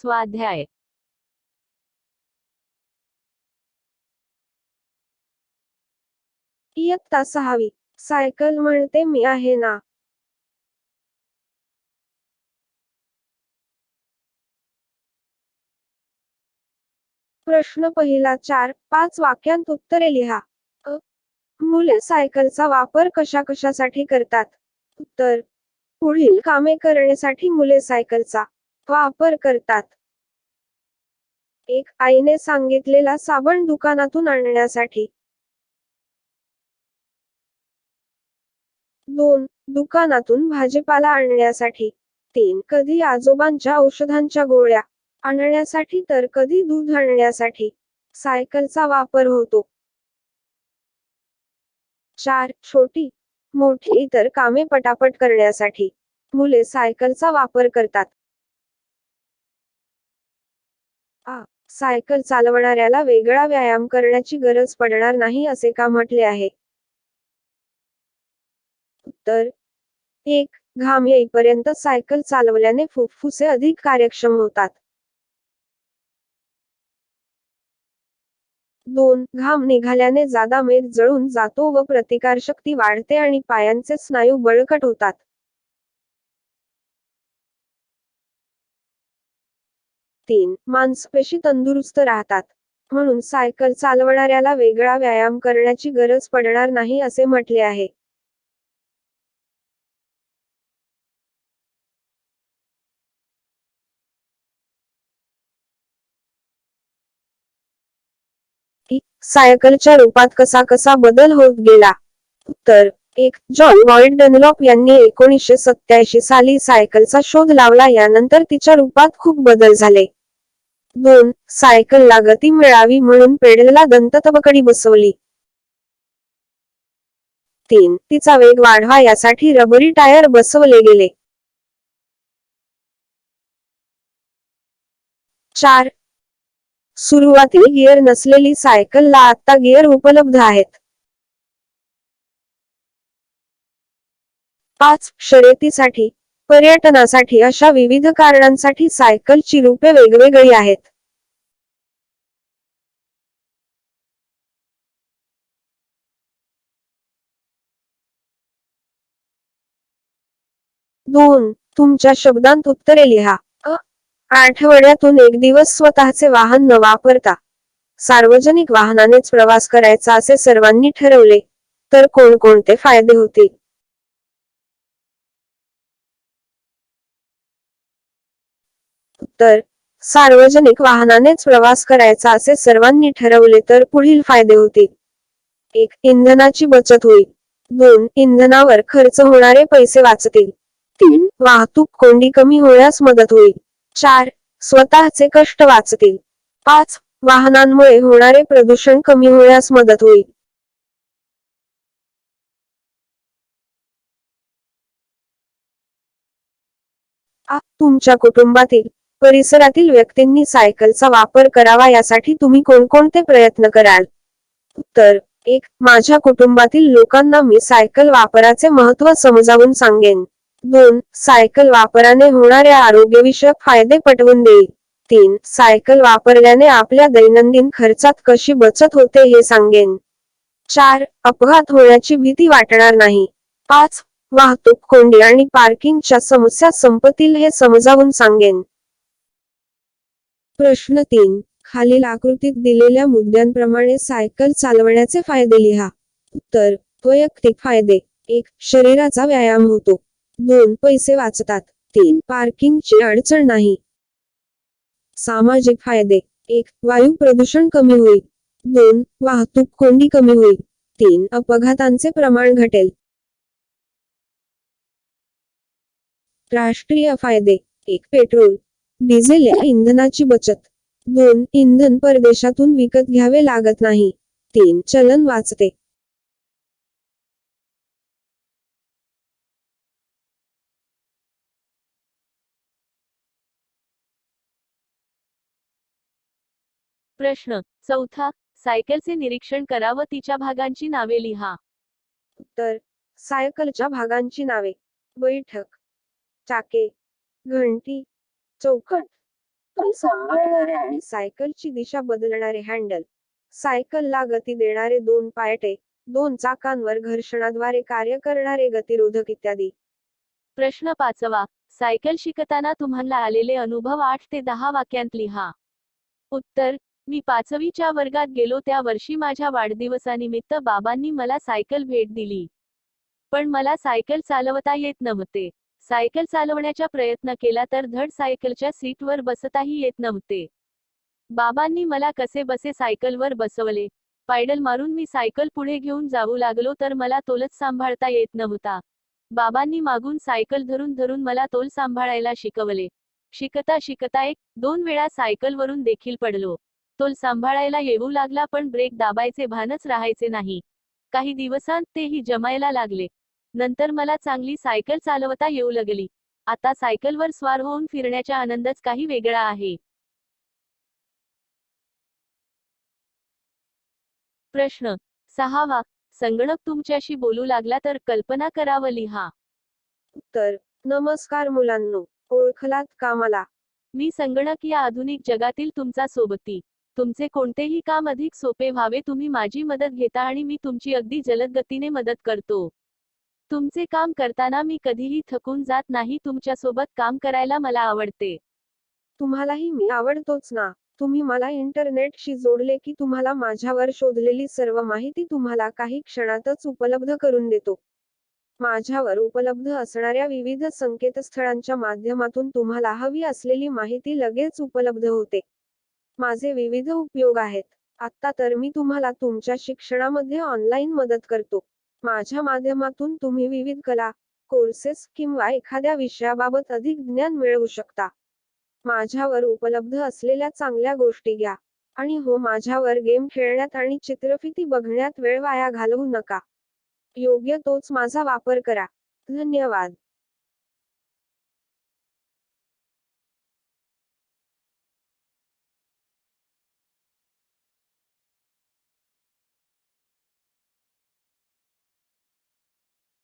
स्वाध्याय इयत्ता 6वी. सायकल म्हणते मी आहे ना. प्रश्न पहिला 4-5 वाक्यांत उत्तरे लिहा. अ. मुले सायकलचा वापर कशाकशासाठी करतात? उत्तर. पुढील कामे करण्यासाठी मुले सायकलचा वापर करतात. 1. आईने सांगितलेला साबण दुकानातून आणण्यासाठी. 2. दुकानातून भाजीपाला आणण्यासाठी. 3. कधी आजोबांच्या औषधांच्या गोळ्या आणण्यासाठी तर कधी दूध आणण्यासाठी सायकलचा वापर होतो. 4. छोटी मोठी इतर कामे पटापट करण्यासाठी मुले सायकलचा वापर करतात. आ. सायकल चालवणाऱ्याला वेगळा व्यायाम करण्याची गरज पडणार नाही असे का म्हटले आहे? उत्तर. 1. घाम येईपर्यंत सायकल चालवल्याने फुफ्फुसे अधिक कार्यक्षम होतात. 2. घाम निघाल्याने जादा मेद जळून जातो व प्रतिकारशक्ती वाढते आणि पायांचे स्नायू बळकट होतात. 3. मांसपेशी तंदुरुस्त राहतात. म्हणून सायकल चालवणाऱ्याला वेगळा व्यायाम करण्याची गरज पडणार नाही असे म्हटले आहे. सायकलच्या रूपात कसा कसा बदल होत गेला? उत्तर. 1. जॉन लॉईड डनलॉप यांनी 1987 साली सायकलचा शोध लावला, यानंतर तिच्या रूपात खूप बदल झाले. 2. सायकलला गती मिळावी म्हणून पेडलला दंततबकडी बसवली. 3. तिचा वेग वाढवा यासाठी रबरी टायर बसवले गेले. 4. सुरुवातील गिअर नसलेली सायकलला आता गिअर उपलब्ध आहेत. 5. शर्यतीसाठी, पर्यटनासाठी अशा विविध कारणांसाठी सायकलची रूपे वेगवेगळी आहेत. दोन. तुमच्या शब्दांत उत्तरे लिहा. अ. आठवड्यातून एक दिवस स्वतःचे वाहन न वापरता सार्वजनिक वाहनानेच प्रवास करायचा असे सर्वांनी ठरवले तर कोणकोणते फायदे होतील? उत्तर. सार्वजनिक वाहनानेच प्रवास करायचा असे सर्वांनी ठरवले तर पुढील फायदे होतील. 1. इंधनाची बचत होईल. 2. इंधनावर खर्च होणारे पैसे वाचतील. 3. वाहतूक कोंडी कमी होण्यास मदत होईल. 4. स्वतःचे कष्ट वाचतील. 5. वाहनांमुळे होणारे प्रदूषण कमी होण्यास मदत होईल. तुमच्या कुटुंबातील, परिसरातील व्यक्तींनी सायकलचा वापर करावा यासाठी तुम्ही कोणकोणते प्रयत्न कराल? उत्तर. 1. माझ्या कुटुंबातील लोकांना मी सायकल वापराचे महत्त्व समजावून सांगेन. 2. सायकल वापराने होणाऱ्या आरोग्यविषयक फायदे पटवून देईल. 3. सायकल वापरल्याने आपल्या दैनंदिन खर्चात कशी बचत होते हे सांगेन. 4. अपघात होण्याची भीती वाटणार नाही. 5. वाहतूक कोंडी आणि पार्किंगच्या समस्या संपतील हे समजावून सांगेन. प्रश्न 3. खालील आकृतीत दिलेल्या मुद्द्यांप्रमाणे सायकल चालवण्याचे फायदे लिहा. उत्तर. वैयक्तिक फायदे. 1. शरीराचा व्यायाम होतो. 2. पैसे वाचतात. 3. पार्किंगची अडचण नाही. सामाजिक फायदे. 1. वायू प्रदूषण कमी होईल. 2. वाहतूक कोंडी कमी होईल. 3. अपघातांचे प्रमाण घटेल. राष्ट्रीय फायदे. 1. पेट्रोल, डिझेल या इंधनाची बचत. 2. इंधन परदेशातून विकत घ्यावे लागत नाही. 3. चलन वाचते. प्रश्न चौथा. सायकलचे निरीक्षण करा व तिच्या भागांची नावे लिहा. उत्तर. सायकलच्या भागांची नावे. बैठक, चाके, घंटी, चौकट, सायकल सांभाळणारे आणि सायकलची दिशा बदलणारे हँडल, सायकलला गती देणारे दोन पायटे, दोन चाकांवर घर्षणाद्वारे कार्य करणारे गतिरोधक इत्यादी. प्रश्न 5वा. सायकल शिकताना तुम्हाला आलेले अनुभव 8 ते 10 वाक्यांत लिहा. उत्तर: मी 5वीच्या वर्गात गेलो त्या वर्षी माझ्या वाढदिवसानिमित्त बाबांनी मला सायकल भेट दिली. पण मला सायकल चालवता येत नव्हते. सायकल चालवण्याचा प्रयत्न केला तर धड सायकलच्या सीटवर बसताही येत नव्हते. बाबांनी मला कसेबसे सायकलवर बसवले. पायडल मारून मी सायकल पुढे घेऊन जाऊ लागलो तर मला तोलच सांभाळता येत नव्हता. बाबांनी मागून सायकल धरून धरून मला तोल सांभाळायला शिकवले. शिकता शिकता 1-2 वेळा सायकलवरून देखील पडलो. तोल सांभाळायला येऊ लागला पण ब्रेक दाबायचे भानच राहायचे नाही. काही दिवसांत तेही जमायला लागले. नंतर मला चांगली सायकल चालवता येऊ लागली. आता सायकलवर स्वार होऊन फिरण्याचा आनंदच काही वेगळा आहे. प्रश्न 6वा. संगणक तुमच्याशी बोलू लागला तर कल्पना करा व लिहा. उत्तर: नमस्कार मुलांनो, ओळखलात का मला? मी संगणक या आधुनिक जगातील तुमचा सोबती. तुमचे कोणतेही काम अधिक सोपे व्हावे तुम्ही माझी मदत घेता आणि मी तुमची अगदी जलद गतीने मदत करतो. तुमचे काम करताना मी कधीही थकून जात नाही. तुमच्यासोबत काम करायला मला आवडते. तुम्हालाही मी आवडतोच ना. तुम्ही मला इंटरनेटशी जोडले की तुम्हाला माझ्यावर शोधलेली सर्व माहिती तुम्हाला काही क्षणातच उपलब्ध करून देतो. माझ्यावर उपलब्ध असणाऱ्या विविध संकेतस्थळांच्या माध्यमातून तुम्हाला हवी असलेली माहिती लगेच उपलब्ध होते. माझे विविध उपयोग आहेत. आता तर मी तुम्हाला तुमच्या शिक्षणामध्ये ऑनलाईन मदत करतो. माझ्या माध्यमातून तुम्ही विविध कला, कोर्सेस किंवा एखाद्या विषयाबाबत अधिक ज्ञान मिळवू शकता. माझ्यावर उपलब्ध असलेल्या चांगल्या गोष्टी घ्या. आणि हो, माझ्यावर गेम खेळण्यात आणि चित्रफिती बघण्यात वेळ वाया घालवू नका. योग्य तोच माझा वापर करा. धन्यवाद.